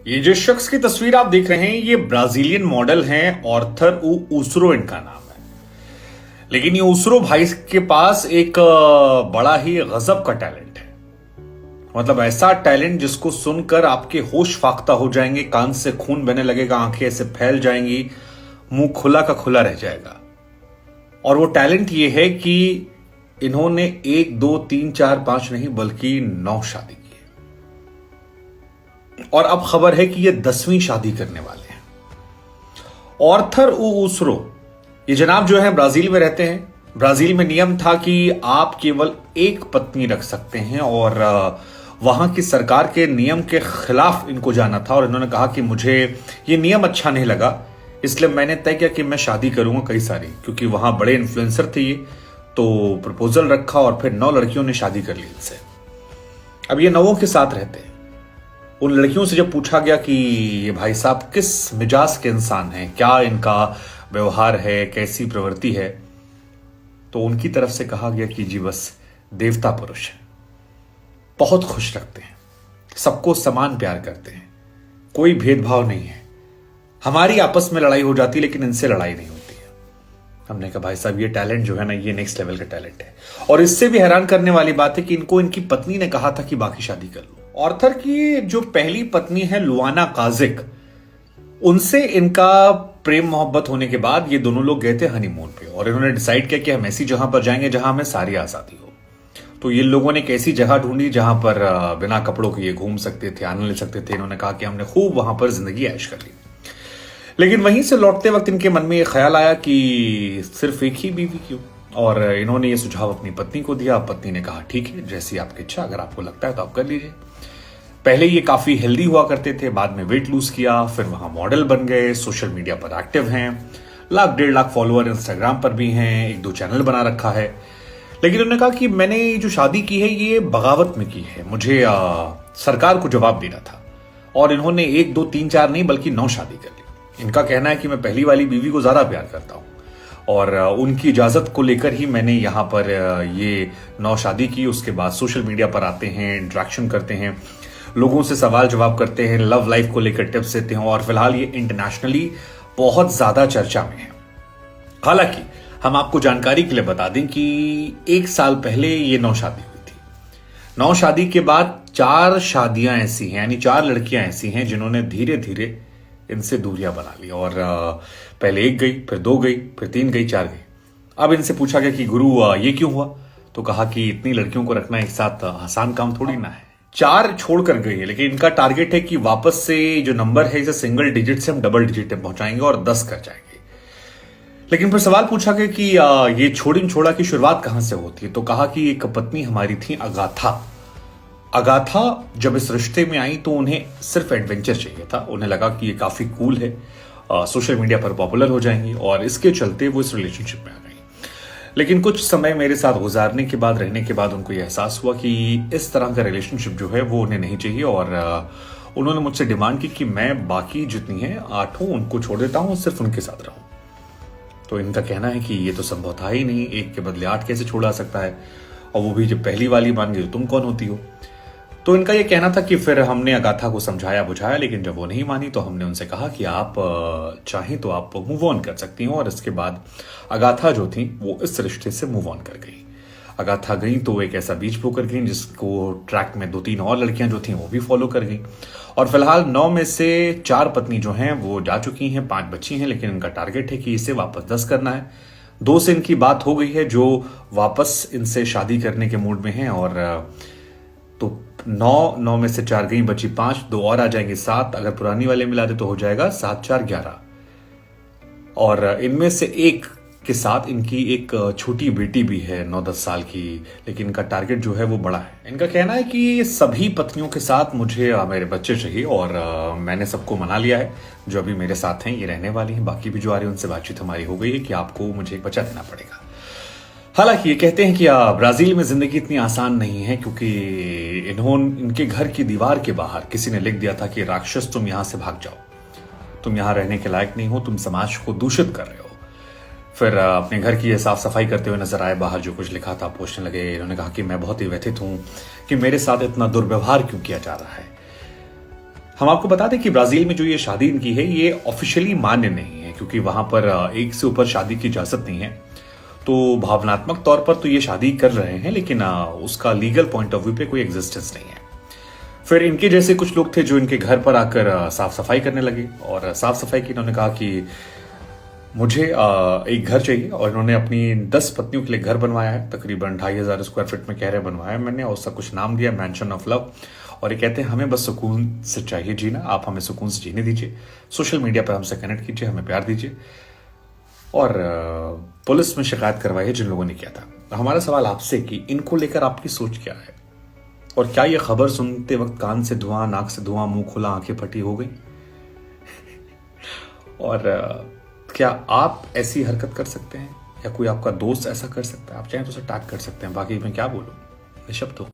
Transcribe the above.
ये जिस शख्स की तस्वीर आप देख रहे हैं ये ब्राजीलियन मॉडल हैं। ऑर्थर उसरो इनका नाम है। लेकिन ये उसरो भाई के पास एक बड़ा ही गजब का टैलेंट है। मतलब ऐसा टैलेंट जिसको सुनकर आपके होश फाख्ता हो जाएंगे, कान से खून बहने लगेगा, आंखें ऐसे फैल जाएंगी, मुंह खुला का खुला रह जाएगा। और वो टैलेंट ये है कि इन्होंने 1 2 3 4 5 नहीं बल्कि 9 शादी की है। और अब खबर है कि ये 10वीं शादी करने वाले हैं। ऑर्थर उसरो ये जनाब जो है ब्राजील में रहते हैं। ब्राजील में नियम था कि आप केवल एक पत्नी रख सकते हैं और वहां की सरकार के नियम के खिलाफ इनको जाना था। और इन्होंने कहा कि मुझे ये नियम अच्छा नहीं लगा, इसलिए मैंने तय किया कि मैं शादी करूंगा कई सारी, क्योंकि वहां बड़े इन्फ्लुएंसर थे ये। तो प्रपोजल रखा और फिर 9 लड़कियों ने शादी कर ली इनसे। अब ये 9 के साथ रहते हैं। उन लड़कियों से जब पूछा गया कि ये भाई साहब किस मिजाज के इंसान हैं, क्या इनका व्यवहार है, कैसी प्रवृत्ति है, तो उनकी तरफ से कहा गया कि जी बस देवता पुरुष है, बहुत खुश रखते हैं, सबको समान प्यार करते हैं, कोई भेदभाव नहीं है। हमारी आपस में लड़ाई हो जाती है लेकिन इनसे लड़ाई नहीं होती है। हमने कहा भाई साहब ये टैलेंट जो है ना, ये नेक्स्ट लेवल का टैलेंट है। और इससे भी हैरान करने वाली बात है कि इनको इनकी पत्नी ने कहा था कि बाकी शादी कर लो। ऑर्थर की जो पहली पत्नी है लुआना काजिक, उनसे इनका प्रेम मोहब्बत होने के बाद ये दोनों लोग गए थे हनीमून पे। और इन्होंने डिसाइड किया कि हम ऐसी जगह पर जाएंगे जहां हमें सारी आजादी हो। तो ये लोगों ने एक ऐसी जगह ढूंढी जहां पर बिना कपड़ों के ये घूम सकते थे, आनंद ले सकते थे। इन्होंने कहा कि हमने खूब वहां पर जिंदगी ऐश कर ली। लेकिन वहीं से लौटते वक्त इनके मन में ये ख्याल आया कि सिर्फ एक ही बीवी क्यों। और इन्होंने ये सुझाव अपनी पत्नी को दिया। पत्नी ने कहा ठीक है, जैसी आपकी इच्छा, अगर आपको लगता है तो आप कर लीजिए। पहले ये काफी हेल्दी हुआ करते थे, बाद में वेट लूज किया, फिर वहां मॉडल बन गए, सोशल मीडिया पर एक्टिव हैं, 1 1.5 लाख फॉलोअर इंस्टाग्राम पर भी हैं, 1 2 चैनल बना रखा है। लेकिन उन्होंने कहा कि मैंने जो शादी की है ये बगावत में की है, मुझे सरकार को जवाब देना था। और इन्होंने 1 2 3 4 नहीं बल्कि 9 शादी कर ली। इनका कहना है कि मैं पहली वाली बीवी को ज्यादा प्यार करता हूं और उनकी इजाजत को लेकर ही मैंने यहां पर ये 9 शादी की। उसके बाद सोशल मीडिया पर आते हैं, इंटरेक्शन करते हैं, लोगों से सवाल जवाब करते हैं, लव लाइफ को लेकर टिप्स देते हैं। और फिलहाल ये इंटरनेशनली बहुत ज्यादा चर्चा में है। हालांकि हम आपको जानकारी के लिए बता दें कि 1 साल पहले ये 9 शादी हुई थी। 9 शादी के बाद 4 शादियां ऐसी हैं, यानी 4 लड़कियां ऐसी हैं जिन्होंने धीरे धीरे इनसे दूरियां बना ली। और पहले 1 गई, फिर 2 गई, फिर 3 गई, 4 गई। अब इनसे पूछा गया कि गुरु ये क्यों हुआ, तो कहा कि इतनी लड़कियों को रखना एक साथ आसान काम थोड़ी ना है। 4 छोड़कर गई है, लेकिन इनका टारगेट है कि वापस से जो नंबर है इसे सिंगल डिजिट से हम डबल डिजिट में पहुंचाएंगे और 10 कर जाएंगे। लेकिन फिर सवाल पूछा गया कि ये छोड़िन छोड़ा की शुरुआत कहां से होती है, तो कहा कि एक पत्नी हमारी थी अगाथा। अगाथा जब इस रिश्ते में आई तो उन्हें सिर्फ एडवेंचर चाहिए था। उन्हें लगा कि ये काफी कूल है, सोशल मीडिया पर पॉपुलर हो जाएंगी, और इसके चलते वो इस रिलेशनशिप में आ गई। लेकिन कुछ समय मेरे साथ गुजारने के बाद, रहने के बाद उनको ये एहसास हुआ कि इस तरह का रिलेशनशिप जो है वो उन्हें नहीं चाहिए। और उन्होंने मुझसे डिमांड की कि मैं बाकी जितनी है 8 उनको छोड़ देता हूं, सिर्फ उनके साथ रहूं। तो इनका कहना है कि ये तो संभव था ही नहीं, 1 के बदले 8 कैसे छोड़ा सकता है, और वो भी जब पहली वाली मान गई तो तुम कौन होती हो। तो इनका ये कहना था कि फिर हमने अगाथा को समझाया बुझाया, लेकिन जब वो नहीं मानी तो हमने उनसे कहा कि आप चाहें तो आप मूव ऑन कर सकती हो। और इसके बाद अगाथा जो थी वो इस रिश्ते से मूव ऑन कर गई। अगाथा गई तो एक ऐसा बीच होकर गई जिसको ट्रैक में 2 3 और लड़कियां जो थी वो भी फॉलो कर गई। और फिलहाल 9 में से 4 पत्नी जो हैं वो जा चुकी हैं, 5 बच्ची हैं, लेकिन इनका टारगेट है कि इसे वापस 10 करना है। 2 से इनकी बात हो गई है जो वापस इनसे शादी करने के मूड में हैं। और तो 9 में से 4 गई, बची 5, 2 और आ जाएंगे 7। अगर पुरानी वाले मिला दे तो हो जाएगा 7 4 11। और इनमें से एक के साथ इनकी एक छोटी बेटी भी है 9-10 साल की, लेकिन इनका टारगेट जो है वो बड़ा है। इनका कहना है कि सभी पत्नियों के साथ मुझे मेरे बच्चे चाहिए, और मैंने सबको मना लिया है जो अभी मेरे साथ हैं, ये रहने वाली हैं। बाकी भी जो आ रही है उनसे बातचीत हमारी हो गई है कि आपको मुझे एक बच्चा देना पड़ेगा। हालांकि ये कहते हैं कि ब्राजील में जिंदगी इतनी आसान नहीं है, क्योंकि इनके घर की दीवार के बाहर किसी ने लिख दिया था कि राक्षस तुम यहां से भाग जाओ, तुम यहां रहने के लायक नहीं हो, तुम समाज को दूषित कर रहे हो। फिर अपने घर की साफ सफाई करते हुए नजर आए, बाहर जो कुछ लिखा था पूछने लगे। इन्होंने कहा कि मैं बहुत ही व्यथित हूं कि मेरे साथ इतना दुर्व्यवहार क्यों किया जा रहा है। हम आपको बता दें कि ब्राजील में जो ये शादी इनकी है ये ऑफिशियली मान्य नहीं है, क्योंकि वहां पर एक से ऊपर शादी की इजाजत नहीं है। तो भावनात्मक तौर पर तो ये शादी कर रहे हैं, लेकिन उसका लीगल पॉइंट ऑफ व्यू पे कोई एग्जिस्टेंस नहीं है। फिर इनके जैसे कुछ लोग थे जो इनके घर पर आकर साफ सफाई करने लगे, और साफ सफाई की इन्होंने कहा कि मुझे एक घर चाहिए, और इन्होंने अपनी 10 पत्नियों के लिए घर बनवाया है, तकरीबन 2500 स्क्वायर फीट में कह रहे बनवाया है मैंने, और उसका कुछ नाम दिया मैंशन ऑफ लव। और ये कहते हैं हमें बस सुकून से चाहिए जीना, आप हमें सुकून से जीने दीजिए, सोशल मीडिया पर हमसे कनेक्ट कीजिए, हमें प्यार दीजिए, और पुलिस में शिकायत करवाइए जिन लोगों ने किया था। तो हमारा सवाल आपसे कि इनको लेकर आपकी सोच क्या है, और क्या ये खबर सुनते वक्त कान से धुआं, नाक से धुआं, मुंह खुला, आंखें फटी हो गई? और क्या आप ऐसी हरकत कर सकते हैं, या कोई आपका दोस्त ऐसा कर सकता है? आप चाहें तो उसे टैग कर सकते हैं। बाकी मैं क्या बोलूं, निशब्द हो।